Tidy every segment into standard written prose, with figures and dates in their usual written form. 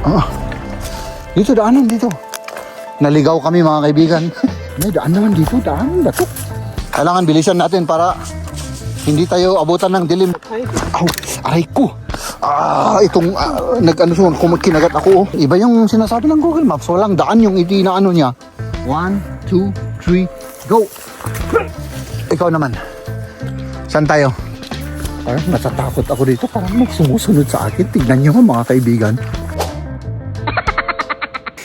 Ah, dito daanan dito. Naligaw kami mga kaibigan. May daan naman dito, daan dato. Kailangan bilisan natin para hindi tayo abutan ng dilim. Aw, aray ko. Itong nag-ano siya, kinagat ako. Iba yung sinasabi ng Google Maps. Walang daan yung itinaano niya. 1, 2, 3, go! Ikaw naman. Saan tayo? Parang natatakot ako dito. Parang may sumusunod sa akin. Tignan nyo mga kaibigan.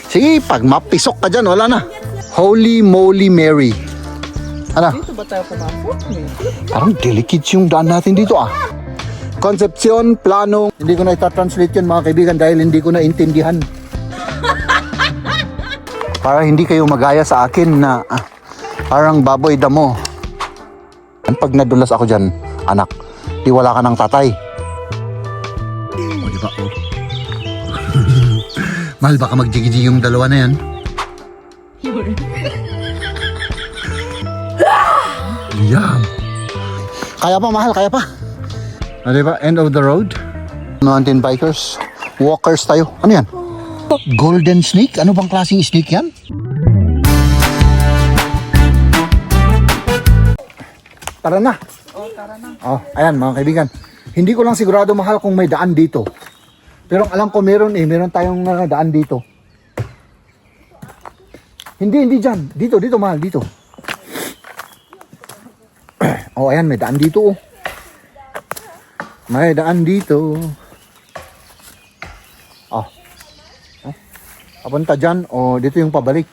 Sige, pag mapisok ka dyan, wala na. Holy Moly Mary. Ano? Dito ba tayo pumasok? Parang delicate yung daan natin dito Concepcion, plano. Hindi ko na itatranslate yun mga kaibigan dahil hindi ko na intindihan. Para hindi kayo magaya sa akin na parang baboy damo. Pag nadulas ako dyan, anak, di wala ka ng tatay. O diba? Mahal, baka magjigiji yung dalawa na yan. Yan. Kaya pa, mahal, kaya pa. Diba? End of the road. Mountain bikers. Walkers tayo. Ano yan? Golden snake? Ano bang klaseng snake yan? Tara na. Tara na. Ayan mga kaibigan. Hindi ko lang sigurado mahal kung may daan dito. Pero ang alam ko meron tayong daan dito. Hindi dyan. Dito mahal, dito. Ayan, may daan dito May daan dito. Papunta dyan dito yung pabalik.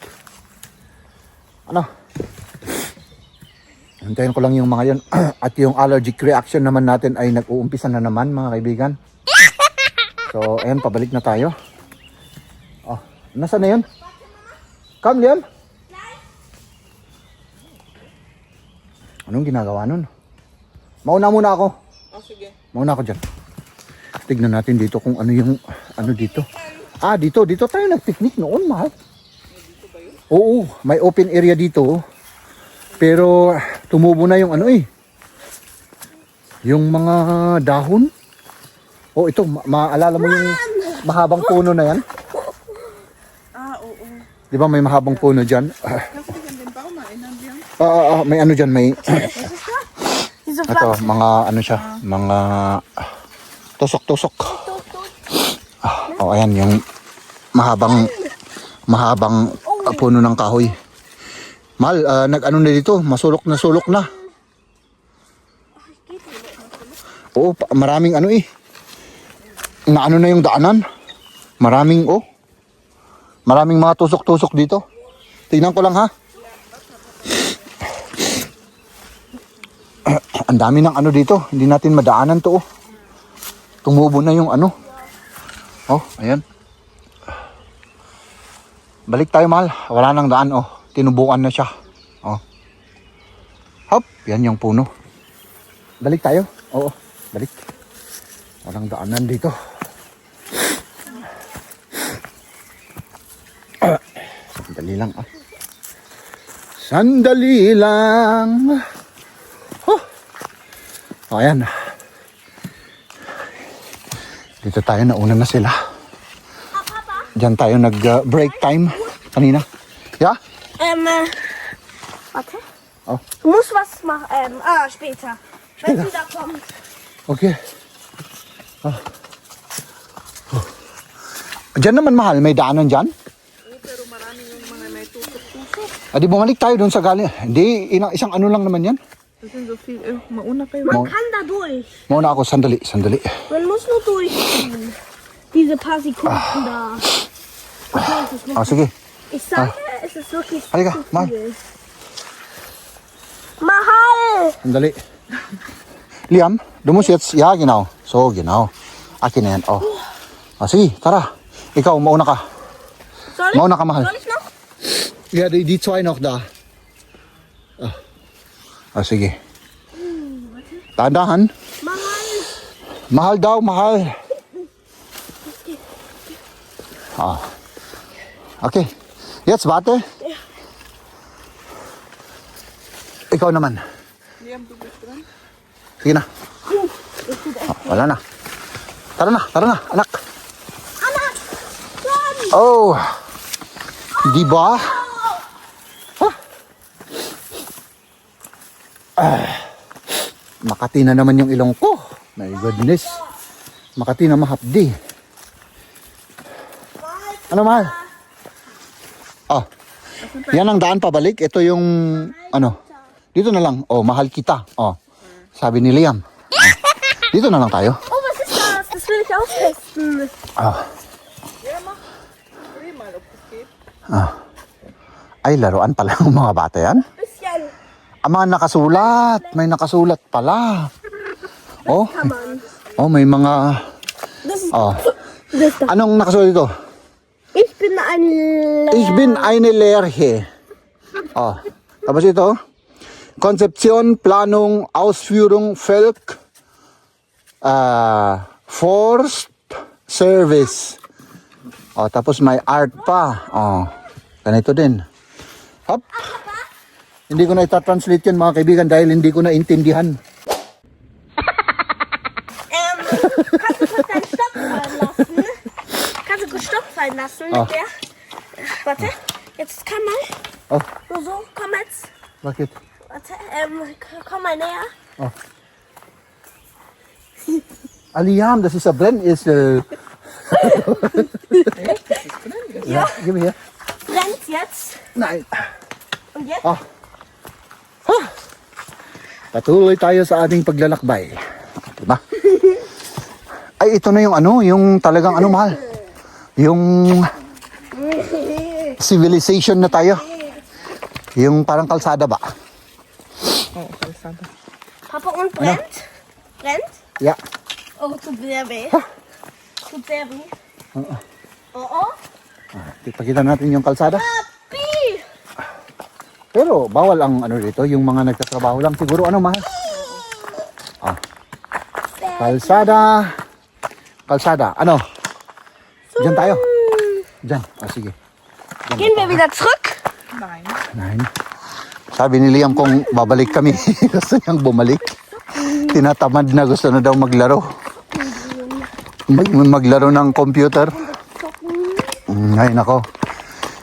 Ano? Hintayin ko lang yung mga yon. At yung allergic reaction naman natin ay nag-uumpisa na naman mga kaibigan. So, ayan, pabalik na tayo. Nasaan na yun? Come, Liam. Anong ginagawa nun? Mauna muna ako. Sige. Mauna ako dyan. Tignan natin dito kung ano yung, dito. Dito tayo nag-picnic noon, mahal. Dito ba yun? Oo, may open area dito. Pero, tumubo na yung yung mga dahon. Ito, maalala mo yung mahabang puno na yan? Oo. Di ba may mahabang puno dyan? May dyan, may... Ito, mga mga tusok-tusok. Ayan, yung mahabang puno ng kahoy. Mahal, nag-ano na dito, masulok na. Oo, maraming naano na yung daanan. Maraming mga tusok-tusok dito. Tingnan ko lang ha. Ang dami ng dito. Hindi natin madaanan to Tumubo na yung ayan. Balik tayo, mahal. Wala nang daan Tinubukan na siya. Hop, yan yung puno. Balik tayo. Oo, balik. Walang daanan dito. Sandali lang Sandali lang. Ayan. Dito tayo, nauna na sila. Diyan tayo nag-break time kanina. Ja? Warte. Oh. Du musst was machen. Später. Wenn sie da kommt. Okay. Diyan naman, mahal, may daanan dyan? Pero marami yung mga may tusok-tusok. Di bumalik tayo doon sa galing. Hindi, isang lang naman yan. Das sind so viel. Mauna kayo. Man kann da durch. Mauna ako, sandali. Man muss nur durchgehen. Diese paar Sekunden da. Okay, es ist noch. Sige. Ich sage, es ist wirklich Halika, zu Mann. viel. Mahal! Sandali. Liam, du musst jetzt, ja genau. So, genau. Akin na yan. Sige, tara. Ikaw, mauna ka. Soll ich? Mauna ka, mahal. Soll ich noch? Ja, die zwei noch da. Sige. Dahan. Mahal! Mahal daw, mahal. Okay. Jetzt warte. Ikaw naman. Liam, du bist dran. Sige na. Wala na. Tara na, anak. Anak! Run! Oh. Di ba? Makati na naman yung ilong ko. My goodness. Makati na mahapdi. Ano, mahal? Oh. Yan ang daan pabalik. Ito yung, ano, dito na lang. Oh, mahal kita. Oh. Sabi ni Liam. Oh. Dito na lang tayo. Oh, was ist das? Das will ich auch testen. Oh. Ja, mach. Probier mal, ob das geht. Ah. Ay, laruan pala ng mga bata yan. Bisschen. Ang mga nakasulat. May nakasulat pala. Oh. Kann man. Oh, may mga... Das ist, Oh. das ist Anong nakasulat dito? Ich bin ein Ich bin eine Lerche. Oh. Tapos ito. Konzeption, Planung, Ausführung, Volk, Forced Service. Oh, tapos may art pa. Oh. Ganito din. Hop. Hindi ko na ita-translate yan mga kaibigan dahil hindi ko na intindihan. Kannst du kurz Stopp fallen lassen? Ah. Ja. Warte, jetzt komm mal. Oh, Nur so, komm jetzt. bakit? Warte, komm mal näher. Aliam, das ist ein Brennesel. Ja, gib mir her. Brennt jetzt. Nein. Und jetzt? Ah. Patuloy tayo sa ating paglalakbay. Diba? Ay, ito na yung ano, yung talagang ano, mahal. Yung civilization na tayo. Yung parang kalsada ba? Oh, kalsada. Papa, und brennt? Brennt? Yeah. Oh, tut sehr weh. Tut sehr weh. Oh. Ipakita natin yung kalsada. Papi! Pero bawal ang ano dito, yung mga nagtatrabaho lang. Siguro ano, mahal? Ah. Kalsada. Kalsada. Ano? Diyan tayo. Diyan. Ah, sige. Diyan Gehen wir wieder zurück? Nein. Nein. Sabi ni Liam kung babalik kami. Gusto niyang bumalik. Tinatamad na, gusto na daw maglaro. Maglaro ng computer. Ay, nako.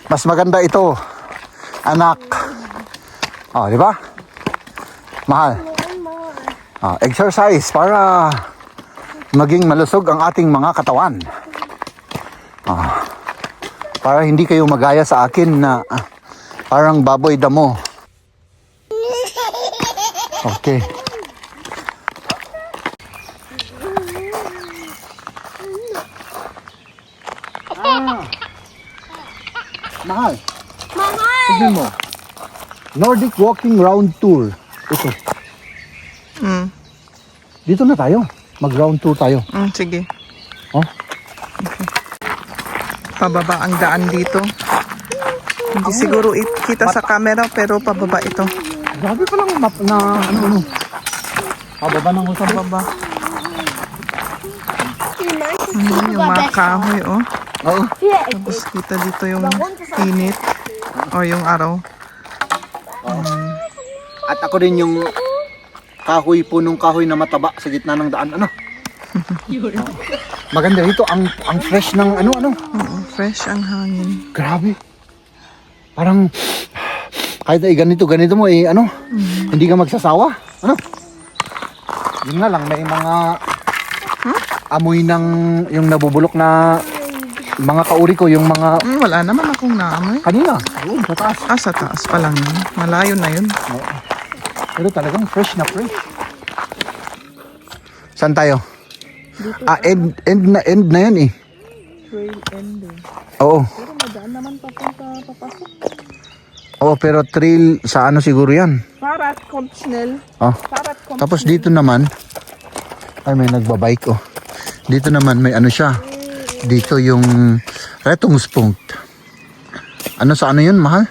Mas maganda ito, anak. Oh, di ba? Mahal. Exercise para maging malusog ang ating mga katawan. Para hindi kayo magaya sa akin na parang baboy damo. Okay. Mahal. Mahal! Tignan mo. Nordic Walking Round Tour. Ito. Dito na tayo. Mag-round tour tayo. Sige. Oh? Pababa ang daan dito. Hindi siguro kita sa camera pero pababa ito. Grabe pa lang map na ano. Pababa ng usang baba. Yung mga kahoy, oh. Oo. Tapos kita dito yung init. O yung araw. At ako din yung kahoy, punong kahoy na mataba sa gitna ng daan. Ano? Maganda dito. Ang fresh ng ano. Oo, fresh ang hangin. Grabe. Parang kahit ay ganito mo ano, hindi ka magsasawa. Ano? Yun nga lang, may mga amoy ng yung nabubulok na mga kauri ko, yung mga Wala naman akong naamoy. kanina, yun, sa taas. Sa taas pa lang yun. Malayo na yun. Pero talagang fresh na fresh. Saan tayo? End na yun eh. Trail ending. Oo. Pero madaan naman papunta papasok. Oo, pero trail sa ano siguro yan. Fahrrad kommt schnell. Oh. Fahrrad kommt Tapos dito naman, ay may nagbabike oh. Dito naman may ano siya. Dito yung Rettungspunkt. Ano sa ano yun, mahal?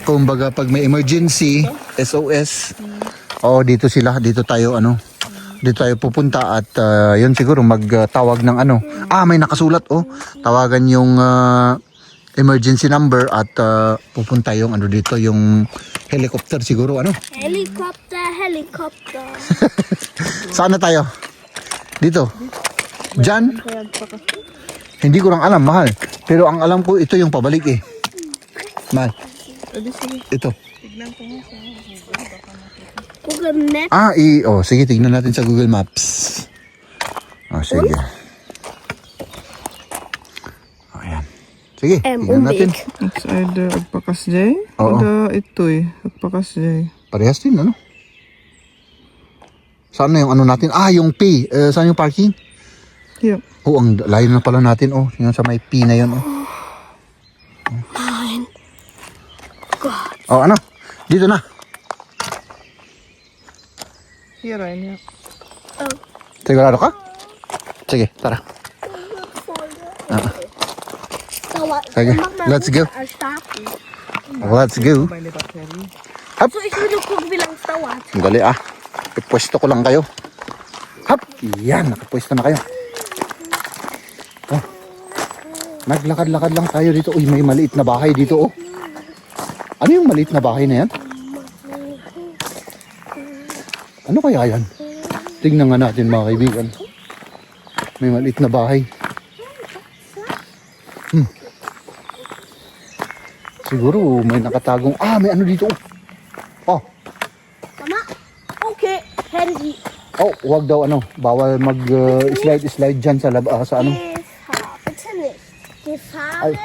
Kumbaga pag may emergency, SOS. Oh, dito sila, dito tayo ano. Dito tayo pupunta at yun siguro magtawag ng ano. May nakasulat oh. Tawagan yung emergency number at pupunta yung ano dito, yung helicopter siguro ano. Helikopter. Saan na tayo? Dito. Diyan. Kaya pakas. Hindi ko lang alam, mahal. Pero ang alam ko, ito yung pabalik eh. Mahal. Pwede sige. Ito. Tignan ko nga sa Google. Baka makita. Google Maps. Sige, tignan natin sa Google Maps. Sige. Ayan. Sige, tignan natin. It's either Agpakas J Oo. o ito eh. Agpakas J. Parehas din, ano? Saan na yung ano natin? Yung P. Saan yung parking? Here. Ang layo na pala natin, Yung sa may P na yun, Nine. ano? Dito na. Here, Ryan. Sigurado ka? Sige, tara. Sige, let's go. Let's go. By the battery. So, ich will nur gucken, wie lange es dauert. Dali Ipwesto ko lang kayo. Hop! Yan, nakapwesto na kayo. Naglakad-lakad lang tayo dito. Uy, may maliit na bahay dito, Ano yung maliit na bahay na yan? Ano kaya yan? Tingnan nga natin mga kaibigan. May maliit na bahay. Siguro may nakatagong... may ano dito. Mama? Okay, Handy. Wag daw bawal mag-slide dyan sa sa ano. Bitte nicht. Gefahren.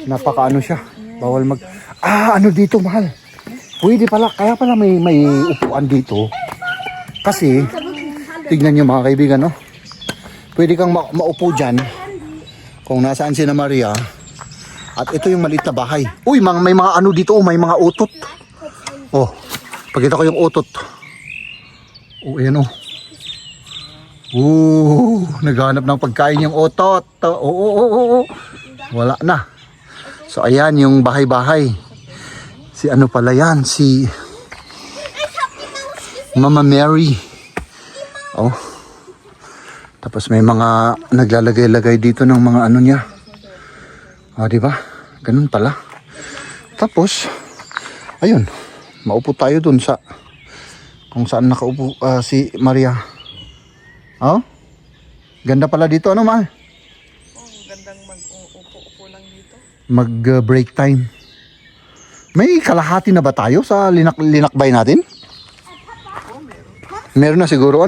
Napaka siya. Bawal mag... ano dito, mahal. Pwede pala. Kaya pala may upuan dito. Kasi, tignan nyo mga kaibigan, Pwede kang maupo dyan kung nasaan si na Maria. At ito yung maliit na bahay. Uy, may mga ano dito, may mga utot. Pakita ko yung utot. Ayan naghanap ng pagkain yung utot. Wala na. So ayan yung bahay-bahay. Si ano pala yan? Si Mama Mary. Tapos may mga naglalagay-lagay dito ng mga ano niya. Di ba? Ganun pala. Tapos, ayun. Maupo tayo dun sa kung saan nakaupo si Maria. Ganda pala dito, mahal? Gandang mag-upo lang dito. Mag-break time. May kalahati na ba tayo sa linakbay natin? Meron na siguro,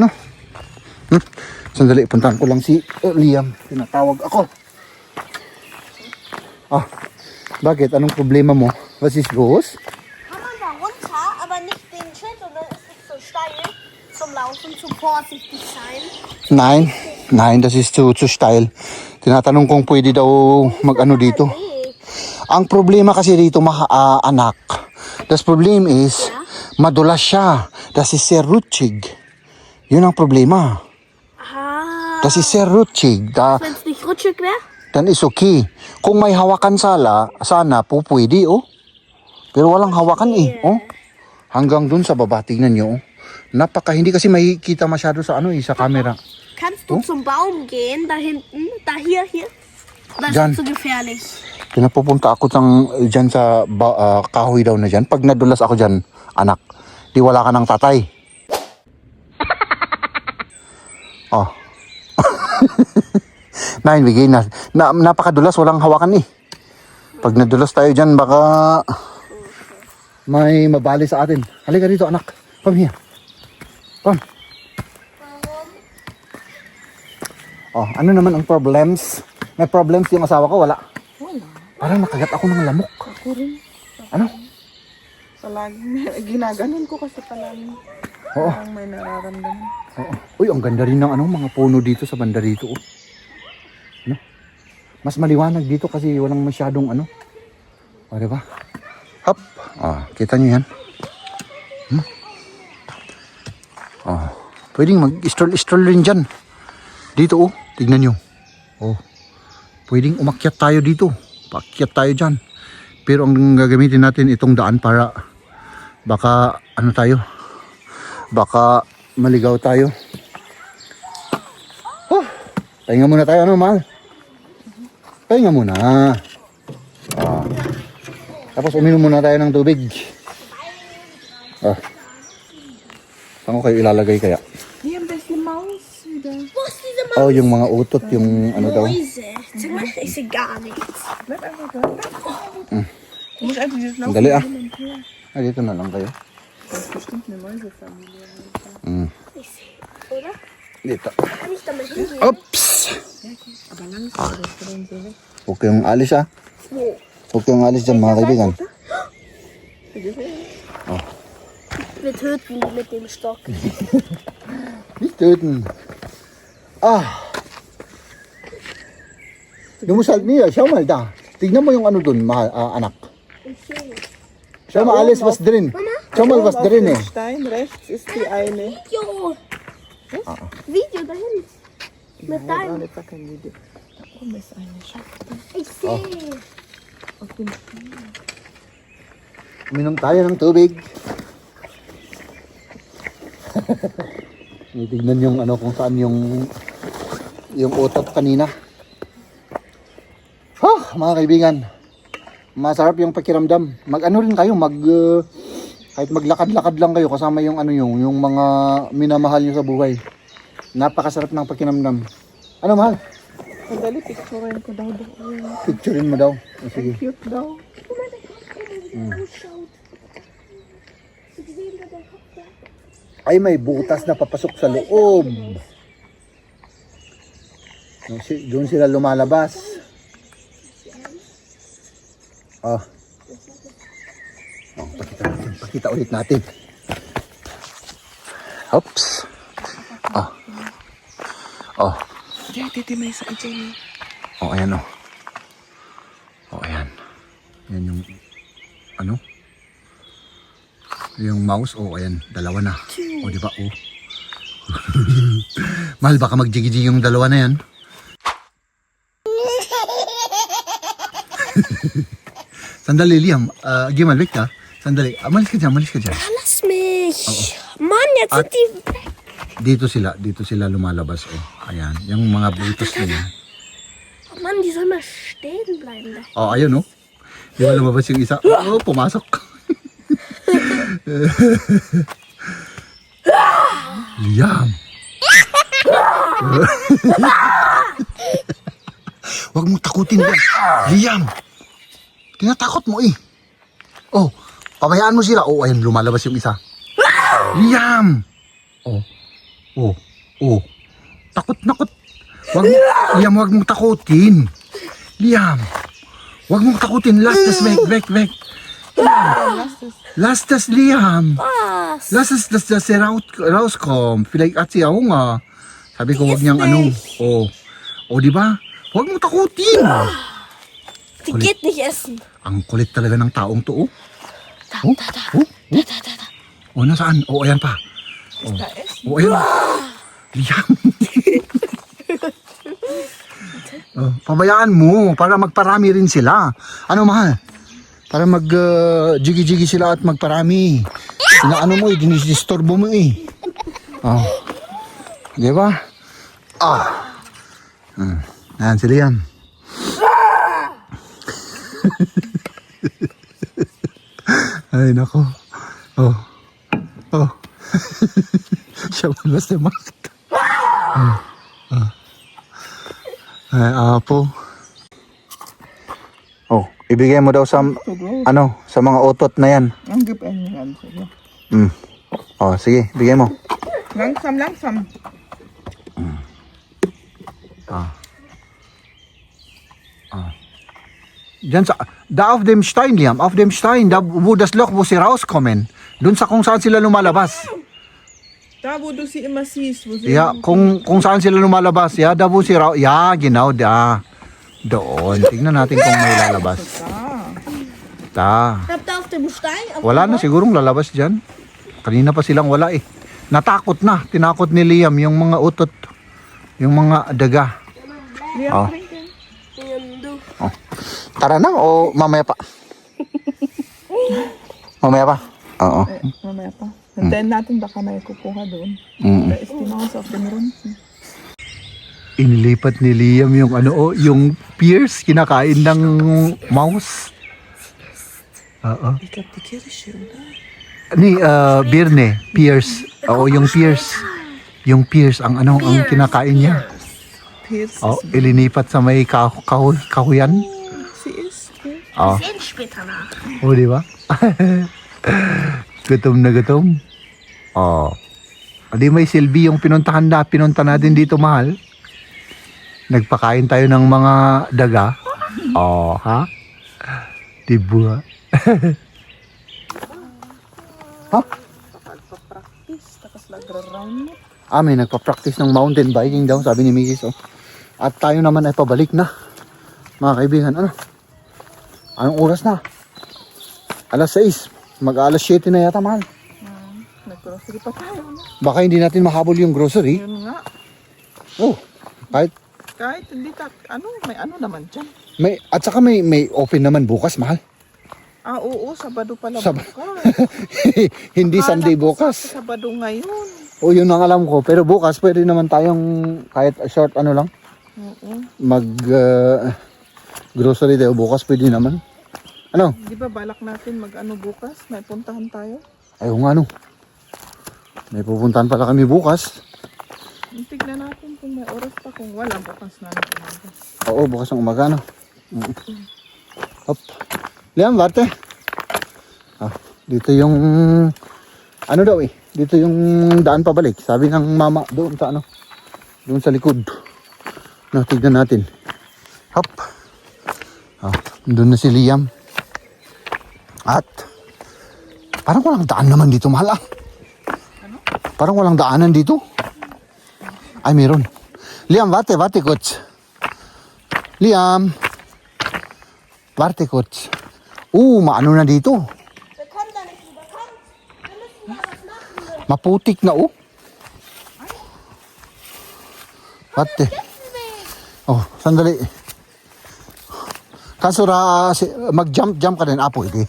Sandali, puntahan ko lang si Liam. Tinatawag ako. Bakit? Anong problema mo? Was ist los? Kann man da runter, aber nicht den Schild und dann ist es so steil zum Laufen, zu vorsichtig sein. Nein, das ist zu steil. Tinatanong kung pwede daw mag-ano dito. Ang problema kasi dito, anak. Das Problem is, madulas siya. Das ist sehr rutschig. Yun ang problema. Das ist sehr rutschig. Wenn es nicht rutschig wäre? Dann ist okay. Kung may hawakan sana pwede, Pero walang hawakan Hanggang dun sa baba, tingnan nyo, hindi kasi makikita masyado sa sa camera. Kannst du zum Baum gehen, da hinten, da hier? Das Dyan. ist zu gefährlich. Pinapupunta ako dyan sa kahoy daw na dyan. Pag nadulas ako dyan, anak, di wala ka ng tatay. Bigay na. Napakadulas, walang hawakan Pag nadulas tayo dyan, baka may mabali sa atin. Halika dito, anak. Come here. Come. Ano naman ang problems? May problems yung asawa ko, wala? Wala. Parang nakagat ako ng lamok. Ako rin. Ano? Palagi. Ginaganon ko kasi palagi. Parang may nararamdaman. Uy, ang ganda rin ng mga puno dito sa banda rito. Mas maliwanag dito kasi walang masyadong diba? Hop. Kita nyo yan. Pwedeng mag-stroll rin dyan. Dito tignan nyo. Pwedeng umakyat tayo dito. Paakyat tayo dyan. Pero ang gagamitin natin itong daan para baka baka maligaw tayo. Pahinga muna tayo, mahal? Pahinga muna. Tapos uminom muna tayo ng tubig. Saan ko kayo ilalagay kaya? Hier ein bisschen Maus. Oh, yung mga utot, yung ano daw. Mäuse. Sag mal, ich sehe gar nichts. Bleib einfach da. Du musst einfach dieses Laufen. Dali ah. Ah, dito na lang kayo. Das ist bestimmt eine Mäusefamilie. Ich sehe, oder? Dito. Kann ich da mal hingehen? Oops! Aber langsam, das drehen sie weg. Huwag kayong alis ah. Wo? Huwag kayong alis dyan mga kaibigan. Wir töten die mit dem Stock. Nicht töten. Ah. Du musst halt näher. Schau mal da. Tignan mo yung ano dun, anak. Ich sehe. Schau mal alles, was drin. Schau mal, was drin eh. Stein rechts ist die eine. Video. Video dahin. Mit deinem. Das war kein Video. Da oben ist eine. Schau. Ich sehe. Auf dem Minom tayo ng tubig. Tignan yung ano kung saan yung utot kanina. Mga kaibigan, masarap yung pakiramdam. Mag-ano rin kayo, kahit maglakad-lakad lang kayo kasama yung ano yung mga minamahal nyo sa buhay. Napakasarap ng pakiramdam. Ano mahal? Madali, picturein ko daw doon. Picturein mo daw. O, sige. Cute daw. Guck mal, der Kopf, wie er ausschaut. Hast du gesehen, wie der Kopf da? Ay, may butas na papasok sa loob. Doon sila lumalabas. Oh. Oh, pakita ulit natin. Oops. Oh. Oh. Titi, may isa dyan. Oh, ayan oh. Oh, ayan. Yan yung ano? Yung mouse, oh, ayan, dalawa na. Oh, di ba? Oh. Mahal, baka magjigi-jigi yung dalawa na yan. Sandali, Liam. Gimal, wait ka. Sandali. Malis ka dyan, malis ka dyan. Lass mich. Mann, jetzt sind die weg. Dito sila lumalabas, oh. Ayan, yung mga butos na yan. Mann, die soll mal stehen bleiben da. Oh, ayun, oh. Di ba lumabas yung isa? Oh, pumasok. Liam. Huwag mong takutin yan. Liam. Tinatakot mo eh. Oh, pabayaan mo sila. Oh, ayun, lumalabas yung isa. Liam. Oh. Oh. Oh. Takot. Liam, huwag mong takutin. Liam. Huwag mong takutin. Lastas, weg. Lastas, Liam. Was? Lass es, dass das rauskommt. Vielleicht hat sie ja Hunger. Sabi ko, huwag niyang ano. Oh. Oh, di ba? Huwag mong takutin. Die geht nicht essen. Ang kulit talaga ng taong to, oh. Da, Oh, da, da. oh, Da, da, da, da. oh, nasaan? Oh, ayan pa. Oh, oh ayan. Liam. Oh, pabayaan mo para magparami rin sila. Ano, mahal? Para jigi-jigi sila at magparami. Inaano mo eh, dinistorbo mo eh. Oh. Di ba? Ah. Ayan si Liam. Ay, nako. Oh. Oh. Siya mo na si Mark. Ay, apo. Oh, ibigay mo daw sa sa mga utot na yan. Gib einen ran. Sige. Oh, sige, bigay mo. Langsam. Diyan da auf dem Stein, Liam, auf dem Stein, da wo das Loch, wo sie rauskommen. Doon sa kung saan sila lumalabas. Da, wo du sie immer siehst. Wo sie Ja, kung saan sila lumalabas, ja, da wo sie ja, genau, da. Doon. Tingnan natin kung may lalabas. Da. Habt ihr auf dem Stein? Wala na sigurong lalabas dyan. Kanina pa silang wala eh. Natakot na. Tinakot ni Liam yung mga utot. Yung mga daga. Oh. Oh. Tara na o mamaya pa? Mamaya pa? Oo. Mamaya pa. Hintayin natin baka may kukuha doon. Da ist die Maus auf dem Runden. Inilipat ni Liam yung yung Pierce kinakain ng mouse. Oo. Ich glaube die Kirsche, oder? Ni Birne, Pierce. Oo, yung Pierce. Yung Pierce ang ang kinakain niya. here. Oh, ilinipat sa may kahuyan. Sie ist here. Oh, Sehen später nach. oh, di ba? Gutom na gutom. Oh. Di may silbi yung pinunta natin dito, mahal. Nagpakain tayo ng mga daga. Oh, ha? Diba? Ha? Practice, tapos nagra-round mo. May nagpa-practice ng mountain biking daw, sabi ni Mrs. Oh. At tayo naman ay pabalik na. Mga kaibigan, ano? Anong oras na? Alas 6. Mag-alas 7 na yata, mahal. Nag-grocery pa tayo. No? Baka hindi natin mahabol yung grocery. Yun nga. Oh, Kahit hindi may ano naman dyan. at saka may open naman bukas, mahal. Oo, Sabado pala Sab- bukas. Hindi Sunday bukas. Sabado ngayon. O yun ang alam ko. Pero bukas pwede naman tayong kahit short ano lang. Oo. Grocery tayo bukas pwede naman. Ano? Di ba balak natin mag-ano bukas? May puntahan tayo? Ay kung ano. May pupuntahan pala kami bukas. Tignan natin kung may oras pa. Kung wala, bukas na natin. Oo, bukas ng umaga no. Hop. Liam, barte. Dito yung ano daw eh. Dito yung daan pabalik. Sabi ng mama doon sa ano. Doon sa likod. No, tignan natin. Hop. Doon na si Liam. At parang walang daan naman dito, mahal ah. Ano? Parang walang daanan dito. Ay, meron. Liam, warte, kurz. Liam. Warte, kurz. Maano na dito. Wir kommen da nicht rüber. Komm, wir müssen da was machen. Maputik na Warte. Oh, sandali. Kaso mag-jump ka din. Pwede.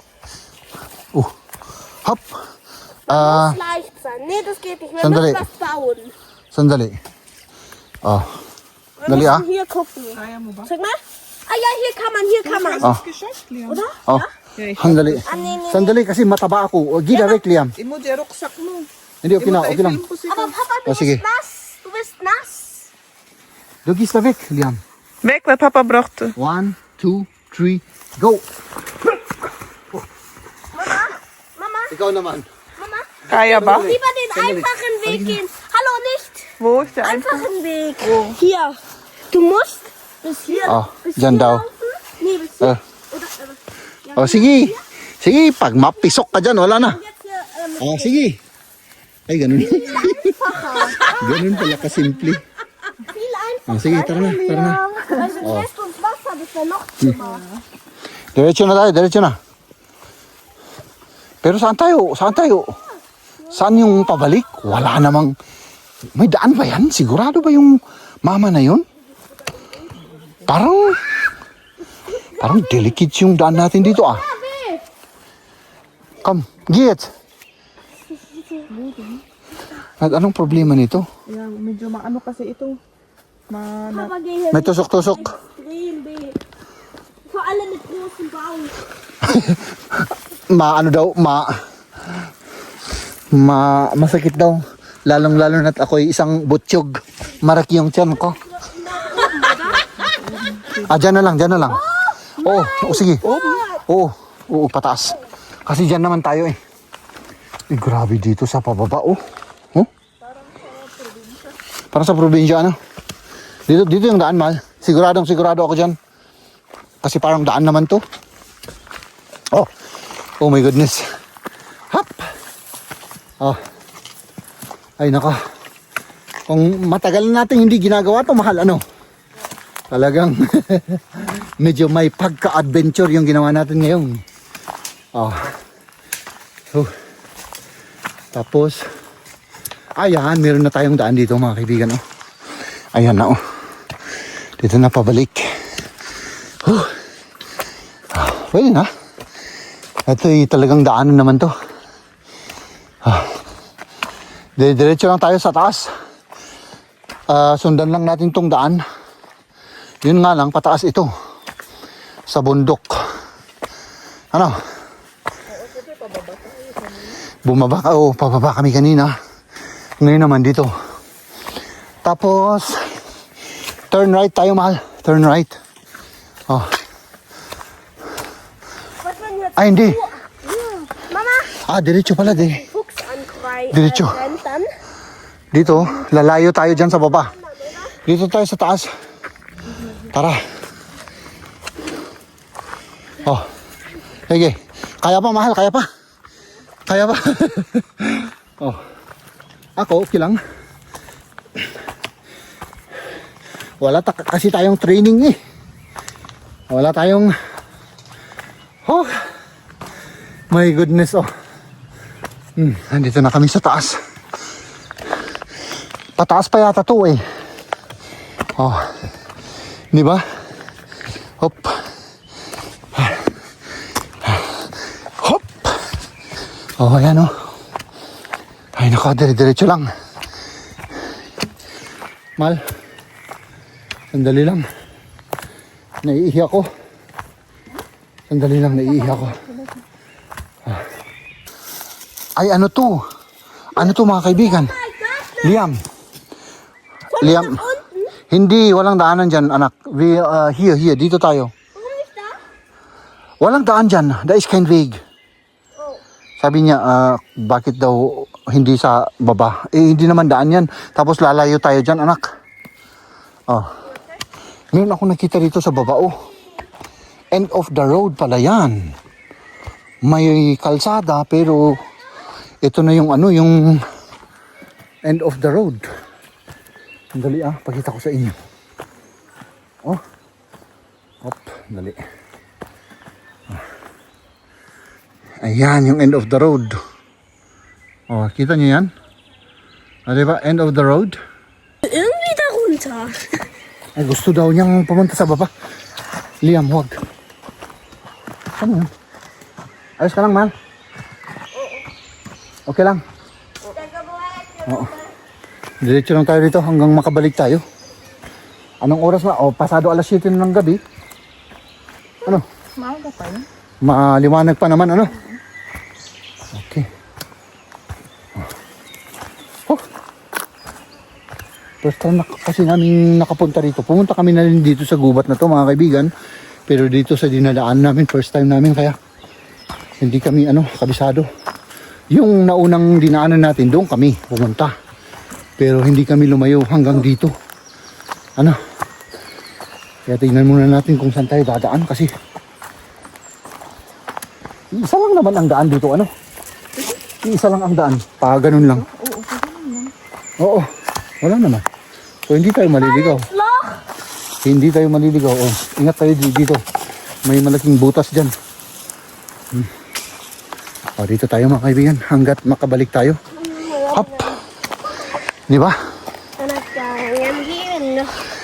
Hop. Das muss leicht sein. Nee, das geht nicht. Wir Sandali. müssen was bauen. Sandali. Wir Dali, müssen hier gucken. Kaya mo ba? Sag mal. Ja, hier kann man. Das ist geschafft, Liam. Oder? Oh, sandali. nee. Sandali kasi mataba ako. Geh da weg, Liam. Imo, di rucksack mo. Hindi, okay lang, okay lang. Aber Papa, du sige. bist nass. Du bist nass. Du gehst da weg, Liam. Weg, weil Papa brauchte. 1, 2, 3, go. Mama, Ikaw naman. Mama. Kaya ba? Lieber den einfachen Weg gehen. Hallo, nicht. Wo ist der einfach? Einfachen Weg. Hier. Du musst bis hier. Bis dyan hier daw. laufen. Nee, bis hier. Oder, Sige. Sige, pag mapisok ka dyan, wala na. jetzt hier. Sige. Ay, ganun. Ganun pala kasimple. Viel einfacher. Sige, tara na. Also lässt uns Wasser, das wäre noch schlimmer. Diretso na tayo, diretso na. Pero saan tayo? Saan yung pabalik? Wala namang... May daan ba yan? Sigurado ba yung mama na yun? Parang delicate yung daan natin dito ah. Come, get. At anong problema nito? Ja, medyo maano kasi ito. Papa, geh hier May tusok-tusok. extrem weh. Vor allem mit großem Baum. Masakit daw. Lalong-lalo na't ako'y isang butsyog. Maraki yung tiyan ko. Dyan na lang. Sige. Oo, pataas. Kasi dyan naman tayo eh. Grabe dito sa pababa, Parang sa probinsya, ano? Dito yung daan, mahal. Sigurado ako dyan. Kasi parang daan naman to. Oh my goodness. Hop! Ay, nako. Kung matagal natin hindi ginagawa to, mahal, ano? Talagang medyo may pagka-adventure yung ginawa natin ngayon. Tapos, ayan, meron na tayong daan dito, mga kaibigan. Ayan na, Dito na pabalik. Pwede na. Ito'y talagang daanan naman to. Diretso lang tayo sa taas. Sundan lang natin tong daan. Yun nga lang, pataas ito. Sa bundok. Ano? Pababa kami kanina. Ngayon naman dito. Tapos, Turn right tayo, mahal. Turn right. Oh. Was man jetzt? Ay, hindi. Mama, Diretso pala, Fuchs Diretso. rennt dann. Dito, lalayo tayo dyan sa baba. Dito tayo sa taas. Tara. Oh. Sige. Kaya pa, mahal. Kaya pa. Kaya pa. Oh. Ako, okay lang. Wala kasi tayong training eh. Wala tayong... Oh. My goodness, oh. Nandito na kami sa taas. Pataas pa yata to eh. Oh. Di ba? Hop. Hop. Oh, ayan oh. Ay, nako, dire-diretso lang. Mal. Sandali lang. Naiihi ako. Sandali lang, naiihi ako. Ay, ano to? Ano to, mga kaibigan? Liam. Liam. Hindi, walang daanan dyan, anak. Here, dito tayo. Warum nicht da? Walang daan dyan. Da ist kein Weg. Oh. Sabi niya, bakit daw hindi sa baba? Hindi naman daan yan. Tapos lalayo tayo dyan, anak. Oh. Meron ako nakita dito sa baba, oh. End of the road pala yan. May kalsada, pero ito na yung ano, yung end of the road. Dali pakita ko sa inyo. Oh. Hop, dali. Ayan, yung end of the road. Oh, kita niyo yan? Diba? End of the road. Irgendwie da runter. Ay, gusto daw niyang pumunta sa baba. Liam, huwag. Ano yun? Ayos ka lang, man. Okay lang. Oo. Diretso lang tayo dito hanggang makabalik tayo. Anong oras na? Pasado alas 7 ng gabi. Ano? Maaga pa yun. Maliwanag pa naman, ano? Okay. Oh. First time kasi namin nakapunta rito. Pumunta kami na rin dito sa gubat na to, mga kaibigan. Pero dito sa dinadaan namin, first time namin, kaya hindi kami kabisado. Yung naunang dinaanan natin, doon kami pumunta. Pero hindi kami lumayo hanggang dito. Kaya tingnan muna natin kung saan tayo dadaan kasi isa lang naman ang daan dito, Isa lang ang daan. Ganun lang. Oo, wala naman. So hindi tayo maliligaw. Hindi tayo maliligaw. Oh, ingat tayo dito. May malaking butas dyan. Dito tayo, mga kaibigan, hanggat makabalik tayo. Hop! Di ba?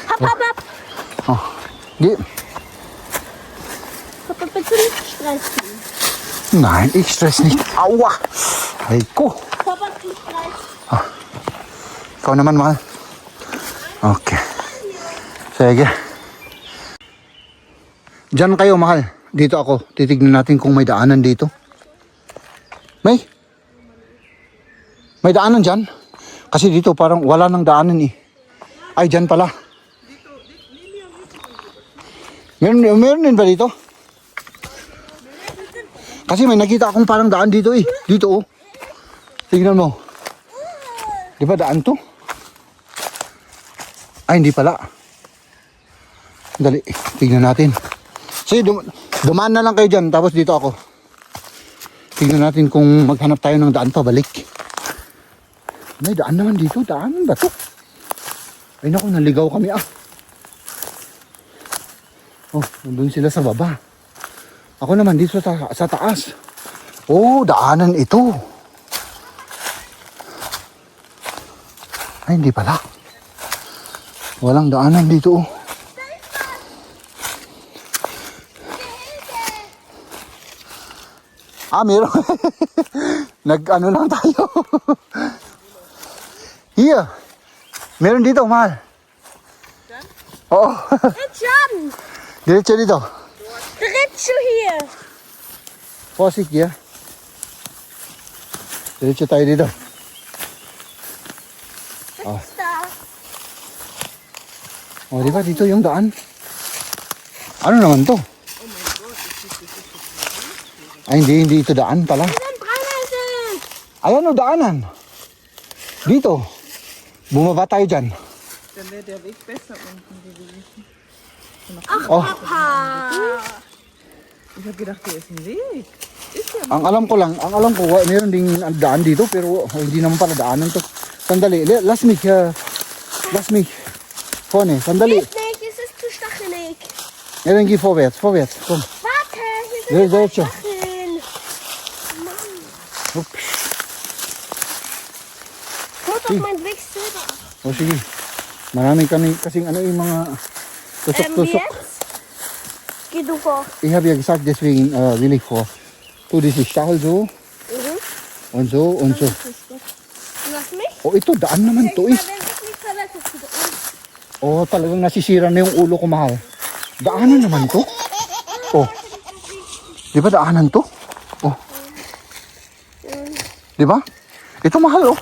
Hop, hop, hop. Oh. Di. Papa, bitte nicht stressen. Nein, ich stress nicht. Aua! Aiko! Papa, nicht stressen. Ikaw naman, mahal. Okay. Sige. Diyan kayo, mahal. Dito ako. Titignan natin kung may daanan dito. May daanan dyan? Kasi dito parang wala nang daanan eh. Ay, dyan pala. Meron din ba dito? Kasi may nakita akong parang daan dito eh. Dito oh. Tingnan mo. Di ba daan to? Ay, hindi pala. Dali, tingnan natin. Sige, dumaan na lang kayo dyan. Tapos dito ako. Tingnan natin kung maghanap tayo ng daan pabalik. May daan naman dito. Daan ba to? Ay naku, naligaw kami Oh, nandun sila sa baba. Ako naman dito sa taas. Oh, daanan ito. Ay, hindi pala. Walang daanan dito oh. Meron. Nag-ano lang tayo. Here. Meron dito, mahal. Oo. Schon. Diretso dito. Diretso hier. Vorsicht, hier. Diretso tayo dito. Was ist da? Oh, di ba? Dito yung daan. Ano naman to? Ay, hindi ito daan pala. Dann Brennnesseln! Ayan o, daanan. Dito. Bumaba tayo dyan. Dann wäre der Weg besser unten gewesen. Ach, Oh. Papa! Ich habe gedacht, hier ist ein Weg. Ist ja. Ang alam ko, meron ding daan dito, pero hindi naman pala daanan to. Sandali, lass mich vorne, sandali. Ist nicht, es ist zu stachelig. Ja, dann geh vorwärts, komm. Warte, hier Ja, sind überall solche. Stacheln. Ups. Guck auf meinen Weg selber. O sige, maraming kasing ano yung mga tusok-tusok. Jetzt? Geh du vor. Ich habe ja gesagt, deswegen will ich vor. Tu diese Stachel so und so und so. Du hast mich? Oh, ito, daan naman to eh. Mal, wenn ich mich verletze, ist wieder uns. Oh, talagang nasisira na yung ulo ko, mahal. Daanan naman to. Oh. Di ba daanan to? Oh. Di ba? Ito, mahal, oh.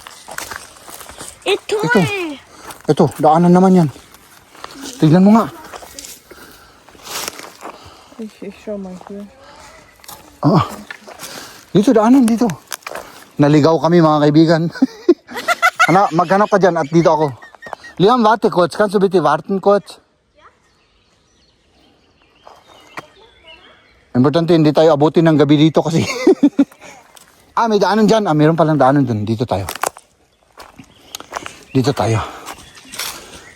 Ito. Ito, daanan naman yan. Tignan mo nga. Ich schau mal hier. Ah. Dito, daanan, dito. Naligaw kami, mga kaibigan. Maghanap ka dyan at dito ako. Liam, warte kurz. Kannst du bitte warten kurz? Importante, hindi tayo abutin ng gabi dito kasi. May daanan dyan. Mayroon palang daanan dun. Dito tayo.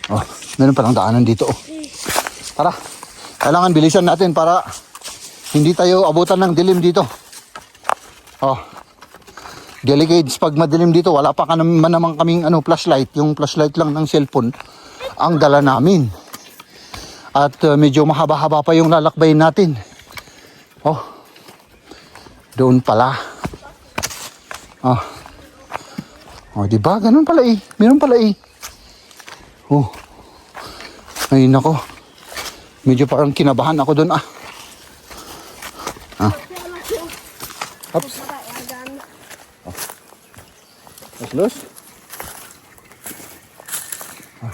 Oh, meron palang daanan dito. Oh. Tara. Kailangan bilisan natin para hindi tayo abutan ng dilim dito. Oh. Delicades, pag madilim dito, wala pa naman kaming flashlight. Yung flashlight lang ng cellphone ang dala namin. At medyo mahaba-haba pa yung lalakbayin natin. Oh. Doon pala. Oh. Oh, di ba? Ganun pala eh. Meron pala eh. Oh. Ay, nako. Medyo parang kinabahan ako doon ah. Ups. Los. Ah.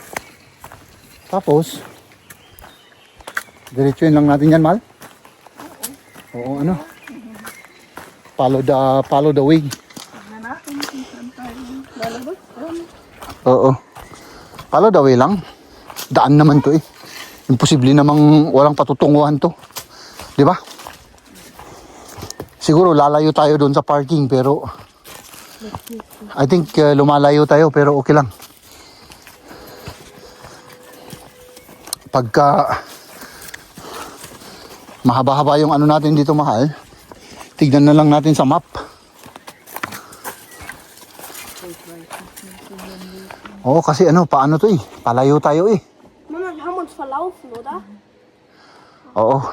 Tapos, diretsuin lang natin yan, Mal. Oo, ano? Follow the way. Oo. Follow the way lang. Daan naman to eh. Imposible namang walang patutunguhan to. Di ba? Siguro lalayo tayo doon sa parking pero I think lumalayo tayo pero okay lang. Pagka mahaba-haba yung ano natin dito, mahal, tignan na lang natin sa map. Oo, kasi paano to eh. Palayo tayo eh. Mama, wir haben uns verlaufen, oder? Oo,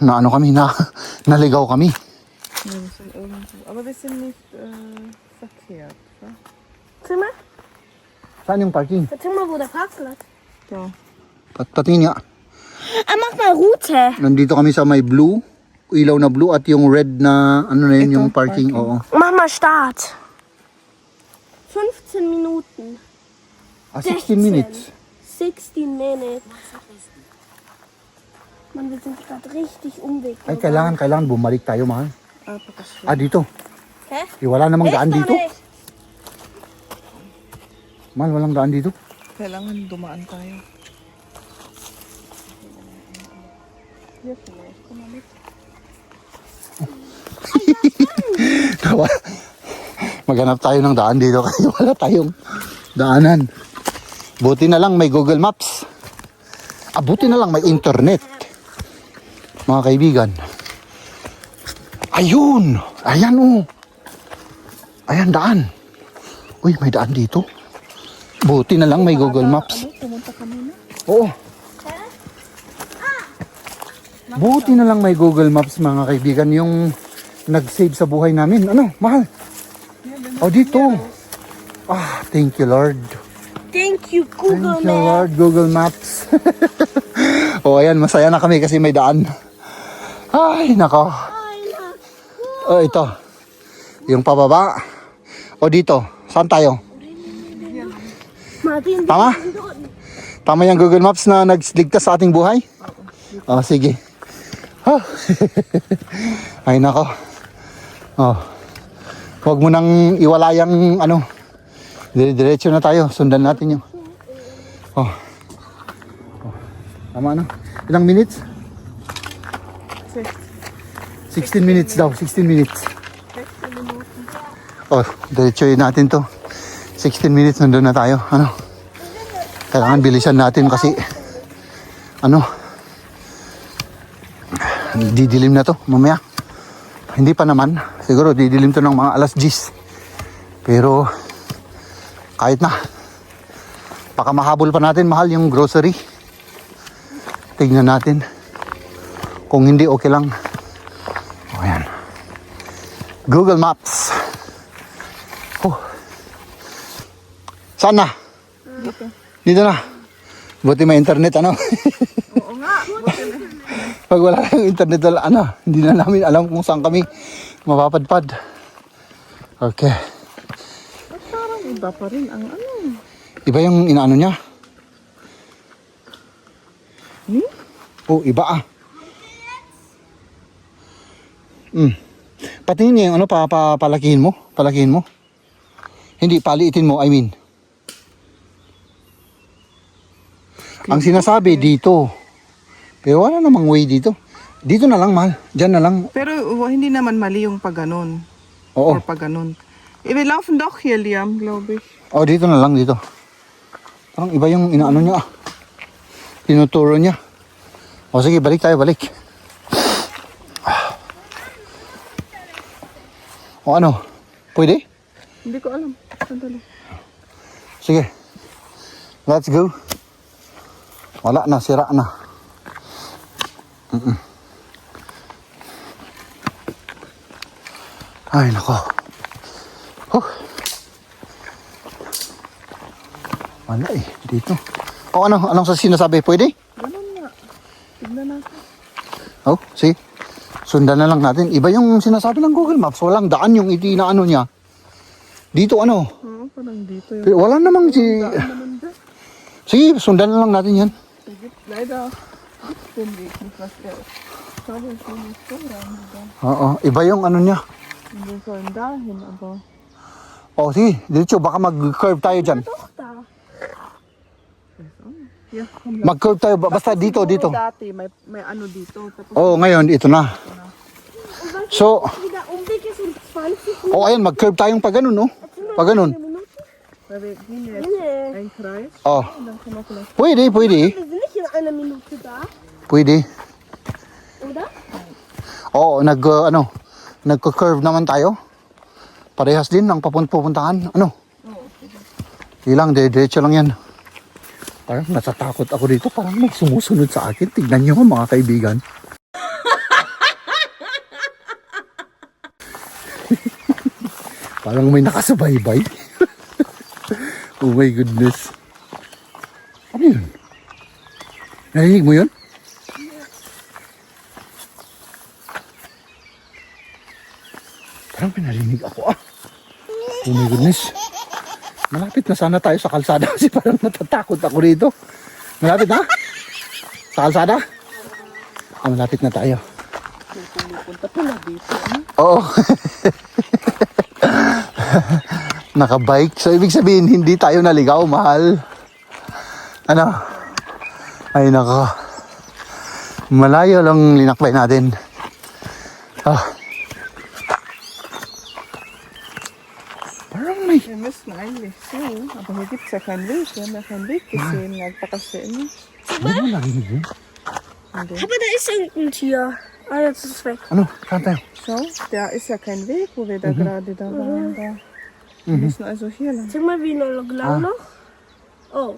naligaw kami. Ja, wir sind irgendwo. Aber wir sind nicht verkehrt. Ja? Zimmer? Saan yung parking? Erzähl mal, wo der Parkplatz. So. Patingin nga. Mach mal Route. Nandito kami sa may blue, ilaw na blue at yung red na ano na yun, Ito, yung parking. Oo. Mach mal Start. 15 Minuten. 16 minutes. 16 minutes. Mann, wir sind gerade richtig Umweg. Ay, kailangan bumalik tayo, mahal. Pakasya. Dito. Hä? Wala namang daan Echt dito. doch nicht. Mahal, walang daan dito. Kailangan dumaan tayo. Hier vielleicht. Komm mal mit. Maghanap tayo ng daan dito kasi wala tayong daanan. Buti na lang may Google Maps. Buti na lang may internet. Mga kaibigan. Ayun! Ayan oh! Ayan daan. Uy, may daan dito. Buti na lang may Google Maps. Pumunta ka muna. Oo. Buti na lang may Google Maps, mga kaibigan, yung nag-save sa buhay namin. Ano, mahal? Dito. Thank you, Lord. Thank you, Google Thank you, Maps. Lord, Google Maps. Ayan, masaya na kami kasi may daan. Ay, nako. Ito. Yung pababa. Dito. Saan tayo? Martin, Tama? Tama yung Google Maps na nagligtas sa ating buhay? Oh, sige. Oh. Ay, nako. Oh. Huwag mo nang iwalayang ano. Diretso na tayo. Sundan natin yung. Oh. Oh. Tama na. Ilang minutes? 16 minutes daw. 16 minutes. Oh, diretsoin natin to. 16 minutes nandun na tayo. Ano? Kailangan bilisan natin kasi ano? Didilim na to mamaya. Hindi pa naman. Siguro didilim to ng mga alas 10. Pero kahit na. Baka mahabol pa natin mahal yung grocery. Tignan natin. Kung hindi okay lang. O yan. Google Maps. Oh. Saan na? Dito na. Buti may internet ano. Oo nga. Pag wala kang internet wala ano. Hindi na namin alam kung saan kami mapapadpad. Okay. At parang iba pa rin ang ano. Iba yung inaano niya. Hmm? Oh, iba ah. Patingin niya yung ano, palakihin mo. Palakihin mo. Hindi, paliitin mo, I mean. Ang sinasabi dito. Pero wala namang way dito. Dito na lang, mahal. Diyan na lang. Pero hindi naman mali yung pag ganon. Oo. Or pag ganon. Wir laufen doch hier, Liam, glaube ich. Oh, dito na lang, dito. Parang iba yung inaano niya ah. Tinuturo niya. O sige, balik tayo, balik. O ano? Pwede? Hindi ko alam. Sandali. Sige. Let's go. Wala na, sira na. Ay, nako. Huh. Wala eh, dito. O ano? Anong sa sinasabi? Pwede? Ganon nga. Tignan natin. Oh, see? Sundan na lang natin. Iba yung sinasabi ng Google Maps. Walang daan yung itinaano niya. Dito ano? Oo, parang dito yung Pero wala namang si... naman dyan. Sige, sundan na lang natin yan. Sige, leider. Den Weg nicht, was er ist. Schau, wir sind nicht so rein. Oo, iba yung ano niya. Und wir sollen dahin, aber... Oh, sige, diretso. Baka mag-curve tayo dyan. Doch da. Ja, komm, Mag-curve tayo. Basta dito, dito. Dati, may ano dito. Tapos, Oo, ngayon, ito na. Und wenn So, wieder Umweg ist um 20 Minuten. oh, ayan, mag-curve tayong pag ganun, no? Pag ganun. weil wir gehen jetzt Nee, einen Kreis Oh, und dann können wir vielleicht... pwede, pwede. wir sind nicht in einer Minute da, Pwede. oder? Oo, nagko-curve naman tayo. Parehas din ang pupuntahan. Ano? Ilang, diretso lang yan. Parang natatakot ako dito. Parang may sumusunod sa akin. Tignan nyo mga kaibigan. Parang may nakasubaybay. Oh my goodness. Ano yun? Narinig mo yun? Parang pinarinig ako ah. Oh my goodness. Malapit na sana tayo sa kalsada kasi parang natatakot ako rito. Malapit na? Sa kalsada? Ah, malapit na tayo. Punta pala dito. Oo. Nakabike. So, ibig sabihin, hindi tayo naligaw, mahal. Ano? Ay, nako. Malayo lang linakbay natin. Ah. Parang may... Wir müssten eigentlich so, aber hier gibt es ja keinen Weg. Wir haben ja keinen Weg gesehen. Nagpakasya Hindi mo narinig yun? Hindi. Aber da ist irgendein Tier. Ah, jetzt ist es weg. Ano? Saan tayo? Schau, da ist ja kein Weg, wo wir da gerade da waren. Da. Wir müssen also hier lang. Sag mal, wie lang noch? Oh,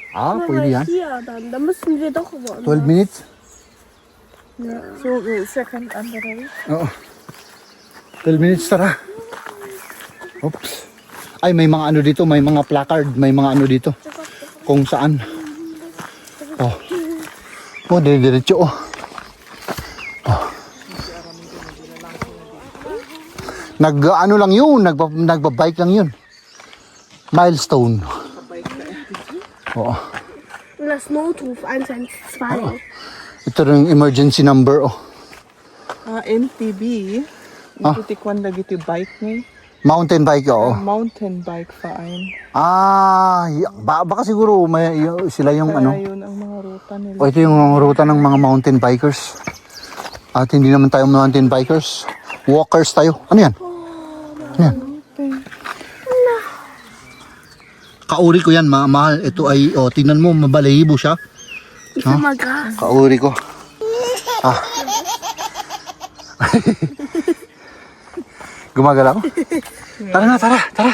Ah, guck pwede mal yan. hier dann. Da müssen wir doch 12 woanders. minutes? Ja. So, ist ja kein anderer Weg. Oo. 12 minutes, tara. Oops. Ay, may mga ano dito, may mga placard, may mga ano dito. Kung saan. Oh. Oh, diretso oh. Oh. Ano lang yun, nagbabike lang yun. Milestone. Oo. Das Notruf 112. Ito rin yung emergency number, oh. MTB. Ikutikwan lagi ti bike ni. Mountain bike, oo. Mountain bike verein. Baka siguro sila yung Kaya ano. yun ang mga ruta nila. O ito yung ruta ng mga mountain bikers. At hindi naman tayo mountain bikers. Walkers tayo. Ano yan? Ano yan? Kauri ko yan, mahal. Ito ay, tingnan mo, mabalahibo siya. Huh? Gras. Kauri ko. Gumagalaw? Tara.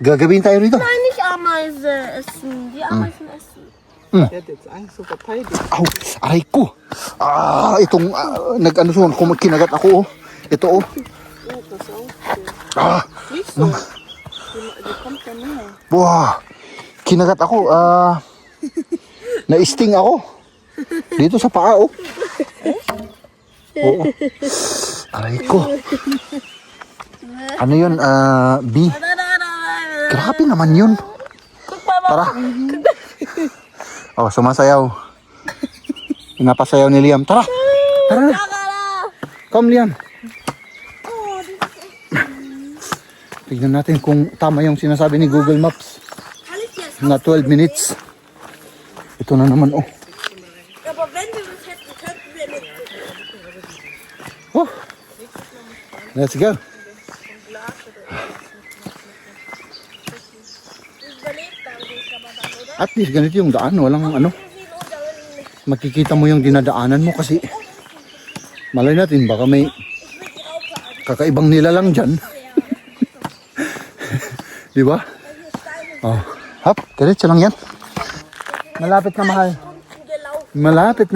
Gagawin tayo rito. Nein, nicht Ameise essen. Die Ameisen essen. Ja, jetzt Angst zu verteidigen. Aw, aray ko. Itong nag-ano siya, kinagat ako, oh. Ito, oh. Nicht so. Die kommt ja näher. Wow, kinagat ako. Na-sting ako. Dito sa paa, oh. Oo. Aray ko. Ano yun, B? Grabe naman yun. Tara. Oh, sumasayaw. Pinapasayaw ni Liam. Tara. Tara na. Come, Liam. Tignan natin kung tama yung sinasabi ni Google Maps. Na 12 minutes. Ito na naman, oh. Aber wenn wir das hätten, könnten wir nicht. Oh. Let's go. At least ganito yung daan, walang ano. Makikita mo yung dinadaanan mo kasi malay natin baka may kakaibang nilalang dyan. Di ba? Oh. Hop, diretso lang yan. Malapit na, mahal. Malapit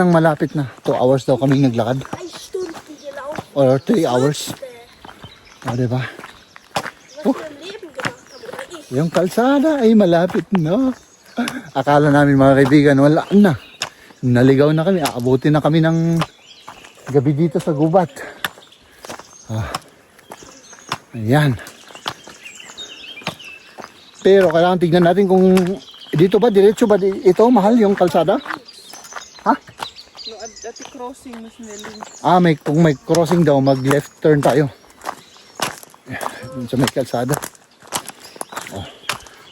na. 2 hours daw kaming naglakad. 3 Stunden gelaufen. Or 3 hours. Di ba? Was wir im Leben gemacht haben. Oder ich. Yung kalsada ay malapit na. Akala namin mga kaibigan, wala na. Naligaw na kami. Aabutin na kami ng gabi dito sa gubat. Ayan. Pero kailangan tignan natin kung dito ba, diretso ba ito, mahal, yung kalsada? Ha? No, at the crossing müssen wir links. Kung may crossing daw, mag left turn tayo. Dun sa may kalsada.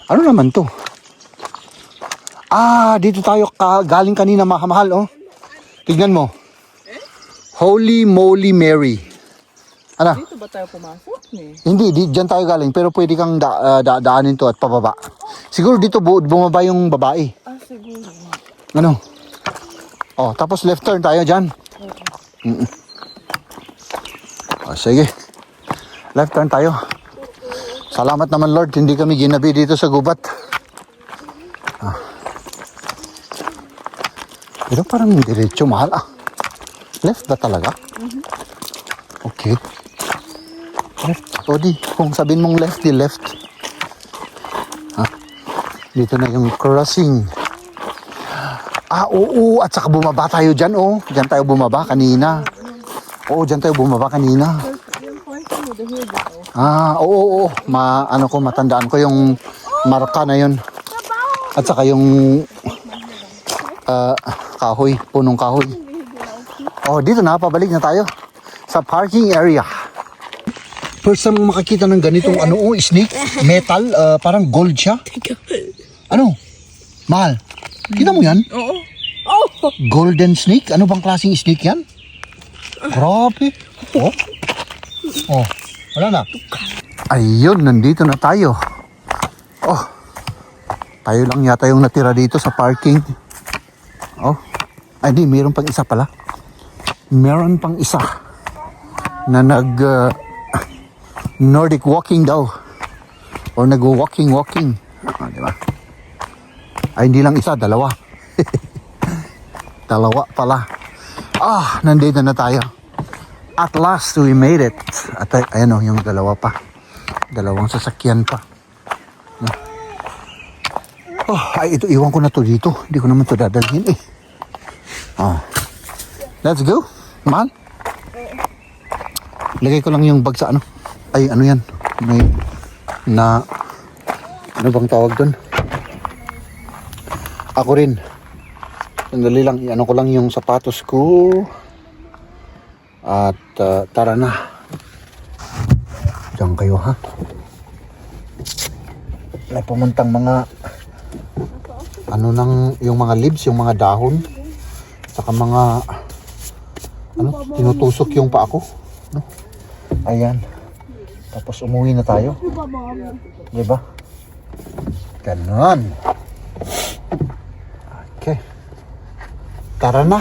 Ano naman to? Dito tayo galing kanina, mahal, oh. Tignan mo. Holy Moly Mary. Ano? Dito ba tayo pumasok ni? Hindi, dyan tayo galing. Pero pwede kang daanin to at pababa. Siguro dito bumaba yung babae. Siguro. Ano? Tapos left turn tayo dyan. Sige. Left turn tayo. Salamat naman, Lord. Hindi kami ginabi dito sa gubat. Pero parang diretso, mahal, Left ba talaga? Okay. Left. Kung sabihin mong left, di left. Dito na yung crossing. Oo. At saka bumaba tayo dyan, oh. Dyan tayo bumaba kanina. Oo, dyan tayo bumaba kanina. Oo. Matandaan ko yung marka na yun. At saka yung kahoy, punong kahoy. Dito na, pabalik na tayo sa parking area. First time makakita ng ganitong snake, metal, parang gold siya. Ano? Mahal, kita mo yan? Oo. Golden snake? Ano bang klaseng snake yan? Grabe. Wala na. Ayun, nandito na tayo. Tayo lang yata yung natira dito sa parking. Hindi, mayroon pang isa pala. Meron pang isa na Nordic walking daw. Or nag-walking. Di ba? Hindi lang isa, dalawa. Dalawa pala. Nandito na tayo. At last, we made it. At ayan yung dalawa pa. Dalawang sasakyan pa. Ito, iwan ko na to dito. Hindi ko naman to dadalhin, Let's go, mahal. Lagay ko lang yung bag sa ano yan? Ano bang tawag doon? Ako rin. Sandali lang, ano ko lang yung sapatos ko. At tara na. Diyan kayo ha. May pumuntang mga ano nang yung mga leaves, yung mga dahon. Saka mga ano, tinutusok yung paa ko. No? Ayan. Tapos umuwi na tayo. Diba? Ganon. Okay. Tara na.